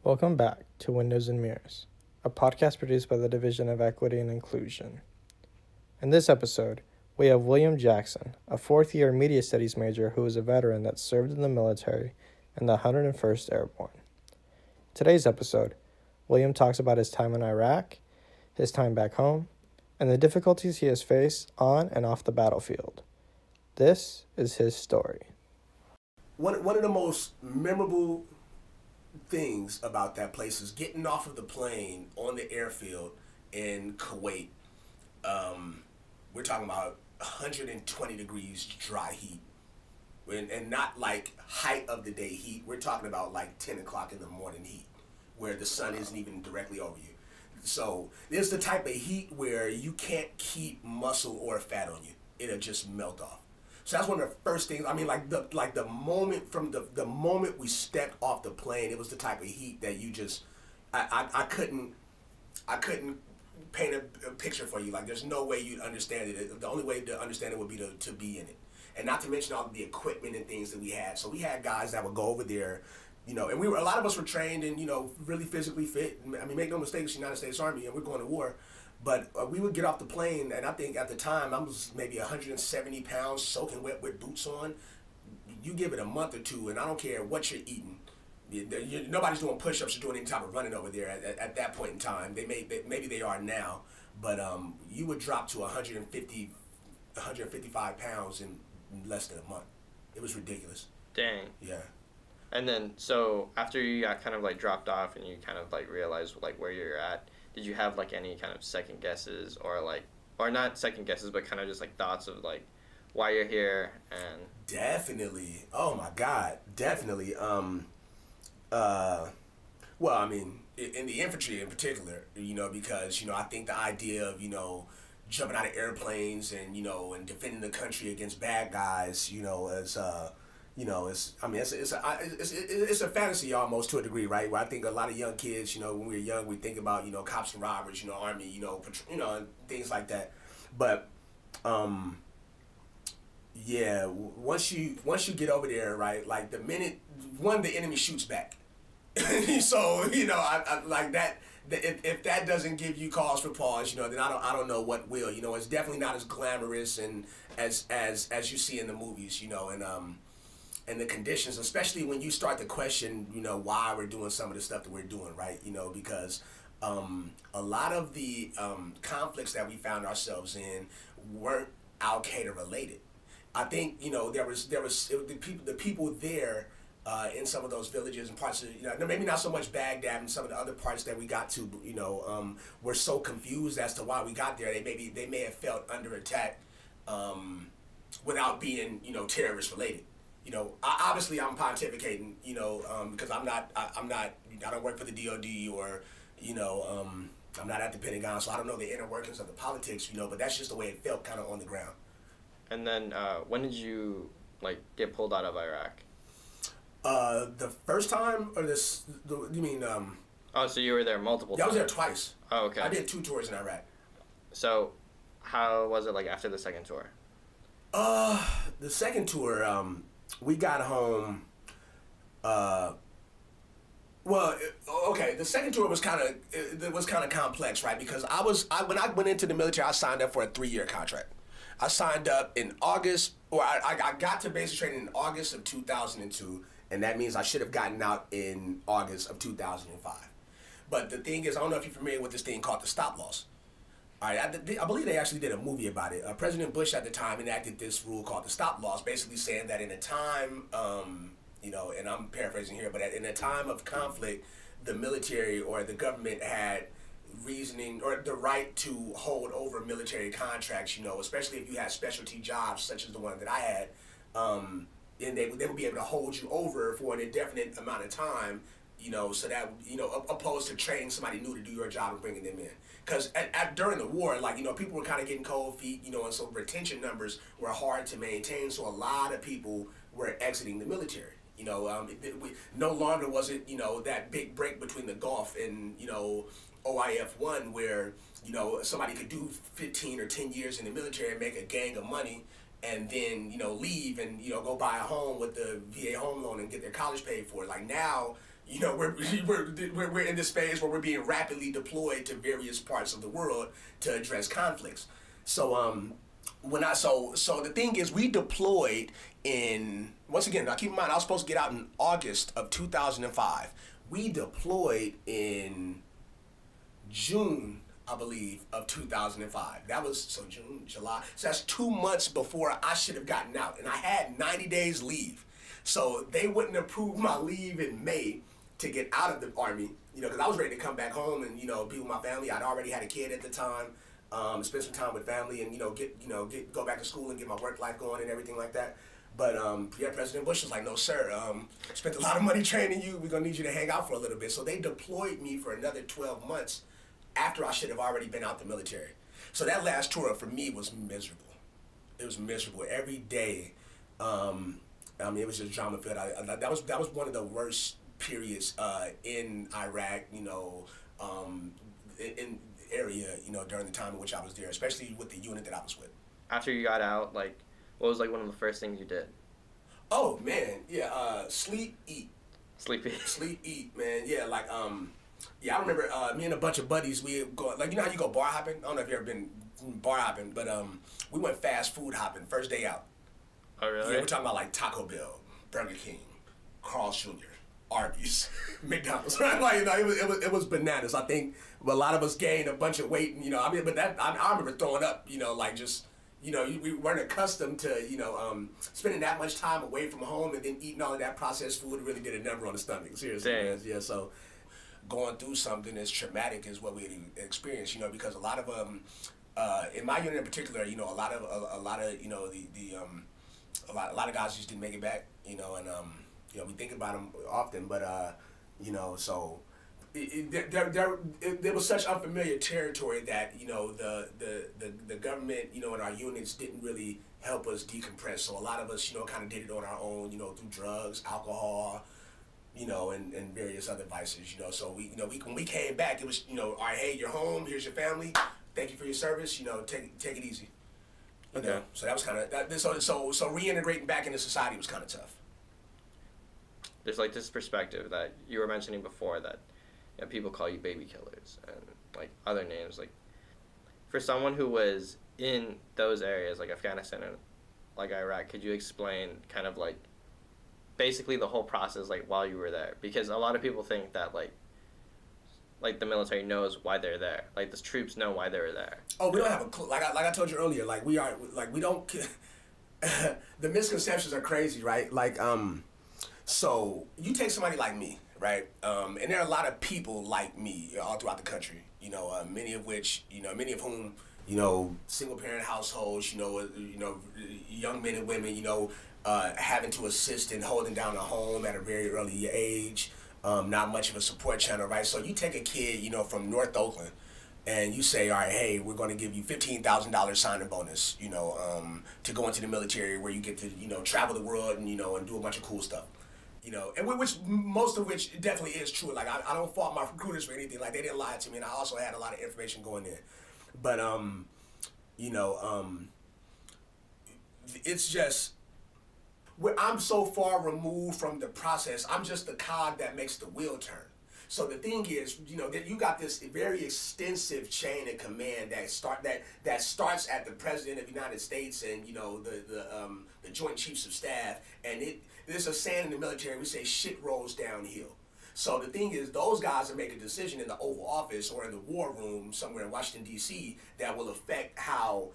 Welcome back to Windows and Mirrors, a podcast produced by the Division of Equity and Inclusion. In this episode, we have William Jackson, a fourth-year media studies major who is a veteran that served in the military in the 101st Airborne. In today's episode, William talks about his time in Iraq, his time back home, and the difficulties he has faced on and off the battlefield. This is his story. One of the most memorable things about that place is getting off of the plane on the airfield in Kuwait. We're talking about 120 degrees dry heat. And not like height of the day heat. We're talking about like 10 o'clock in the morning heat, where the sun isn't even directly over you. So there's the type of heat where you can't keep muscle or fat on you. It'll just melt off. So that's one of the first things. I mean, the moment from the moment we stepped off the plane, it was the type of heat that you just I couldn't paint a picture for you. Like, there's no way you'd understand it. The only way to understand it would be to be in it, and not to mention all the equipment and things that we had. So we had guys that would go over there, and a lot of us were trained and really physically fit. I mean, make no mistakes, United States Army, and we're going to war. But we would get off the plane, and I think at the time I was maybe 170 pounds, soaking wet with boots on. You give it a month or two, and I don't care what you're eating. Nobody's doing push-ups or doing any type of running over there at that point in time. Maybe they are now, but you would drop to 155 pounds in less than a month. It was ridiculous. Dang. Yeah. And then, so after you got kind of like dropped off and you kind of like realized like where you're at, did you have like any kind of second guesses or not second guesses, but kind of just like thoughts of like why you're here? And definitely. Oh my God. Definitely. Well, I mean, in the infantry in particular, because, I think the idea of, jumping out of airplanes and, and defending the country against bad guys, it's a fantasy almost to a degree, right? Where I think a lot of young kids, when we were young, we think about, cops and robbers, army, and things like that. But, yeah, once you get over there, right, like the minute the enemy shoots back. So, I like that. If that doesn't give you cause for pause, then I don't know what will. It's definitely not as glamorous and as you see in the movies, and the conditions, especially when you start to question, why we're doing some of the stuff that we're doing, right? Because a lot of the conflicts that we found ourselves in weren't Al Qaeda related. I think there was the people there. In some of those villages and parts of, maybe not so much Baghdad and some of the other parts that we got to, were so confused as to why we got there. They may have felt under attack without being, terrorist related. Obviously I'm pontificating, because I don't work for the DOD or, I'm not at the Pentagon, so I don't know the inner workings of the politics, but that's just the way it felt kind of on the ground. And then when did you get pulled out of Iraq? The first time, or you mean? Oh, so you were there multiple times? Yeah, I was there twice. Oh, okay. I did 2 tours in Iraq. So, how was it after the second tour? The second tour, we got home. The second tour was kind of complex, right? Because when I went into the military, I signed up for a 3-year contract. I signed up in August, or I got to basic training in August of 2002. And that means I should have gotten out in August of 2005. But the thing is, I don't know if you're familiar with this thing called the stop loss. All right, I believe they actually did a movie about it. President Bush at the time enacted this rule called the stop loss, basically saying that in a time, and I'm paraphrasing here, but in a time of conflict, the military or the government had reasoning or the right to hold over military contracts, especially if you had specialty jobs such as the one that I had. Then they would be able to hold you over for an indefinite amount of time, so that, opposed to training somebody new to do your job and bringing them in. Because during the war, people were kind of getting cold feet, and so retention numbers were hard to maintain, so a lot of people were exiting the military. No longer was it, that big break between the Gulf and, OIF 1 where, somebody could do 15 or 10 years in the military and make a gang of money and then, leave and, go buy a home with the VA home loan and get their college paid for. Like now, You know, we're in this phase where we're being rapidly deployed to various parts of the world to address conflicts. So so the thing is, we deployed in, once again, now keep in mind, I was supposed to get out in August of 2005. We deployed in June, I believe, of 2005. That was, so June, July. So that's 2 months before I should have gotten out. And I had 90 days leave. So they wouldn't approve my leave in May to get out of the Army, you know, because I was ready to come back home and, you know, be with my family. I'd already had a kid at the time, spend some time with family and, go back to school and get my work life going and everything like that. But yeah, President Bush was like, no, sir, spent a lot of money training you. We're going to need you to hang out for a little bit. So they deployed me for another 12 months after I should have already been out the military. So that last tour for me was miserable. It was miserable every day. It was just drama filled. That was one of the worst periods in Iraq, in the area, during the time in which I was there, especially with the unit that I was with. After you got out, like, what was like one of the first things you did? Oh man, yeah, sleep, eat. Sleep, eat. Sleep, eat, man. Yeah, like yeah, I remember me and a bunch of buddies, we go, like, you know how you go bar hopping? I don't know if you've ever been bar hopping, but we went fast food hopping first day out. Oh really? Yeah, we're talking about like Taco Bell, Burger King, Carl's Jr., Arby's, McDonald's, right? Like, it was bananas. I think a lot of us gained a bunch of weight, and but that I remember throwing up, like just. We weren't accustomed to, spending that much time away from home and then eating all of that processed food. It really did a number on the stomach. Seriously, man. Yeah. So going through something as traumatic as what we experienced, because a lot of in my unit in particular, a lot of guys just didn't make it back, and we think about them often, but so. There was such unfamiliar territory that the government and our units didn't really help us decompress. So a lot of us kind of did it on our own through drugs, alcohol, and various other vices. So when we came back, it was all right, hey, you're home, here's your family, thank you for your service, take it easy. Okay. So that was kind of that. So reintegrating back into society was kind of tough. There's like this perspective that you were mentioning before that. People call you baby killers and like other names. Like for someone who was in those areas like Afghanistan and like Iraq, could you explain kind of like basically the whole process like while you were there? Because a lot of people think that like the military knows why they're there. Like the troops know why they're there. Oh, we don't have a clue. Like I told you earlier, like we don't. The misconceptions are crazy, right? Like so you take somebody like me. Right, and there are a lot of people like me all throughout the country. Many of whom, single parent households. Young men and women. Having to assist in holding down a home at a very early age. Not much of a support channel, right? So you take a kid, from North Oakland, and you say, all right, hey, we're going to give you $15,000 signing bonus, to go into the military where you get to, travel the world and and do a bunch of cool stuff. And which most of which definitely is true. Like I don't fault my recruiters for anything. Like they didn't lie to me, and I also had a lot of information going in. But it's just I'm so far removed from the process. I'm just the cog that makes the wheel turn. So the thing is, that you got this very extensive chain of command that starts at the President of the United States and the Joint Chiefs of Staff, and there's a saying in the military, we say shit rolls downhill. So the thing is, those guys are making a decision in the Oval Office or in the war room somewhere in Washington, D.C. that will affect how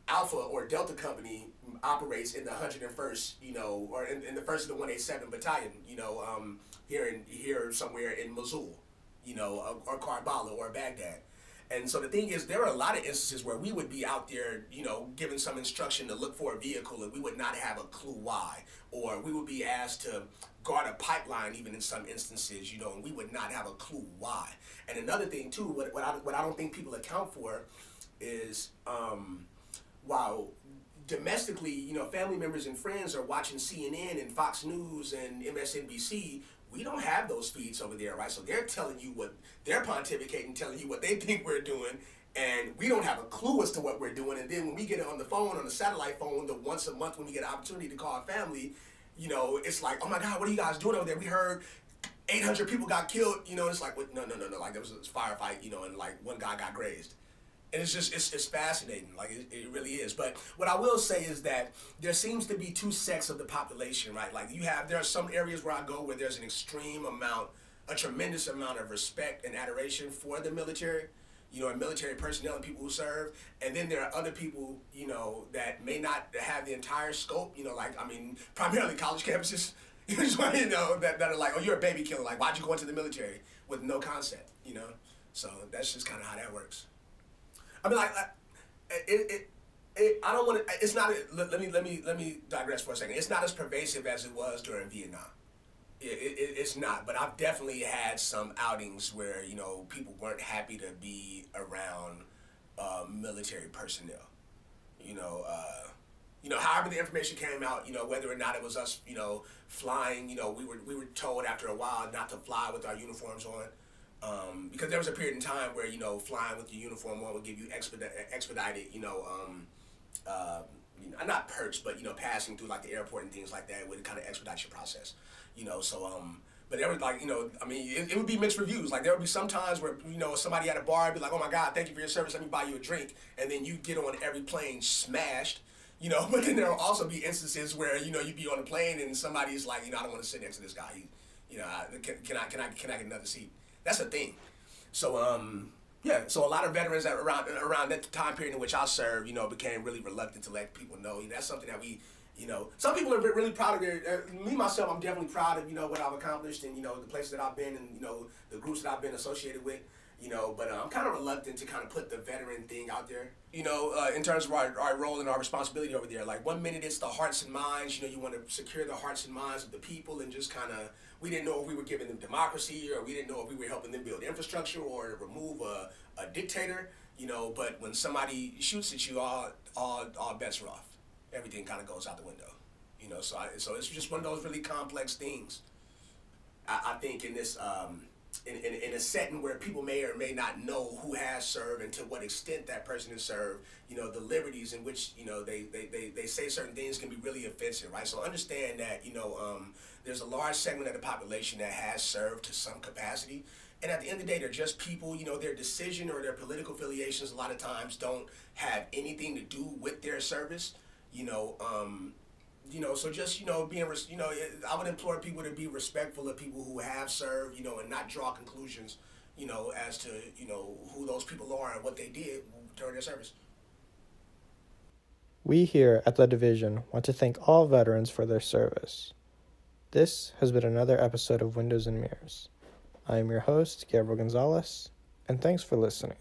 Alpha or Delta Company operates in the 101st, or in the 1st of the 187 Battalion, here somewhere in Mosul, or Karbala or Baghdad. And so the thing is, there are a lot of instances where we would be out there, given some instruction to look for a vehicle and we would not have a clue why. Or we would be asked to guard a pipeline even in some instances, and we would not have a clue why. And another thing too, what I don't think people account for is while domestically, family members and friends are watching CNN and Fox News and MSNBC, we don't have those feeds over there, right? So they're telling you they're pontificating, telling you what they think we're doing, and we don't have a clue as to what we're doing. And then when we get it on the phone, on the satellite phone, the once a month when we get an opportunity to call our family, it's like, oh my God, what are you guys doing over there? We heard 800 people got killed, you know, it's like, no, like there was a firefight, you know, and like one guy got grazed. And it's just, it's fascinating, like it really is. But what I will say is that there seems to be two sects of the population, right? Like there are some areas where I go where there's a tremendous amount of respect and adoration for the military, you know, and military personnel and people who serve. And then there are other people, you know, that may not have the entire scope, you know, like, I mean, primarily college campuses, you know, that are like, oh, you're a baby killer. Like, why'd you go into the military with no concept, you know? So that's just kind of how that works. I mean, like, I don't want to. It's not. Let me digress for a second. It's not as pervasive as it was during Vietnam. It's not. But I've definitely had some outings where, you know, people weren't happy to be around military personnel. You know. However the information came out, you know, whether or not it was us, you know, flying, you know, we were told after a while not to fly with our uniforms on. Because there was a period in time where, you know, flying with your uniform on would give you expedited, not perks, but, you know, passing through like the airport and things like that would kind of expedite your process, you know. So, but there was like, you know, I mean, it would be mixed reviews. Like there would be some times where, you know, somebody at a bar would be like, oh my God, thank you for your service, let me buy you a drink. And then you get on every plane smashed, you know. But then there will also be instances where, you know, you'd be on a plane and somebody's like, you know, I don't want to sit next to this guy. You know, can I get another seat? That's a thing. So, so a lot of veterans that around that time period in which I served, you know, became really reluctant to let people know. You know, that's something that we, you know, some people are really proud of their, me, myself, I'm definitely proud of, you know, what I've accomplished and, you know, the places that I've been and, you know, the groups that I've been associated with, you know, but I'm kind of reluctant to kind of put the veteran thing out there, you know, in terms of our role and our responsibility over there. Like one minute it's the hearts and minds, you know, you want to secure the hearts and minds of the people and just kind of, we didn't know if we were giving them democracy or we didn't know if we were helping them build infrastructure or remove a dictator, you know. But when somebody shoots at you, all bets are off. Everything kind of goes out the window, you know. So it's just one of those really complex things. I think in this in a setting where people may or may not know who has served and to what extent that person has served, you know, the liberties in which, you know, they say certain things can be really offensive, right? So understand that, you know, there's a large segment of the population that has served to some capacity. And at the end of the day, they're just people, you know, their decision or their political affiliations a lot of times don't have anything to do with their service, you know. So just, you know, I would implore people to be respectful of people who have served, you know, and not draw conclusions, you know, as to, you know, who those people are and what they did during their service. We here at the Division want to thank all veterans for their service. This has been another episode of Windows and Mirrors. I am your host, Gabriel Gonzalez, and thanks for listening.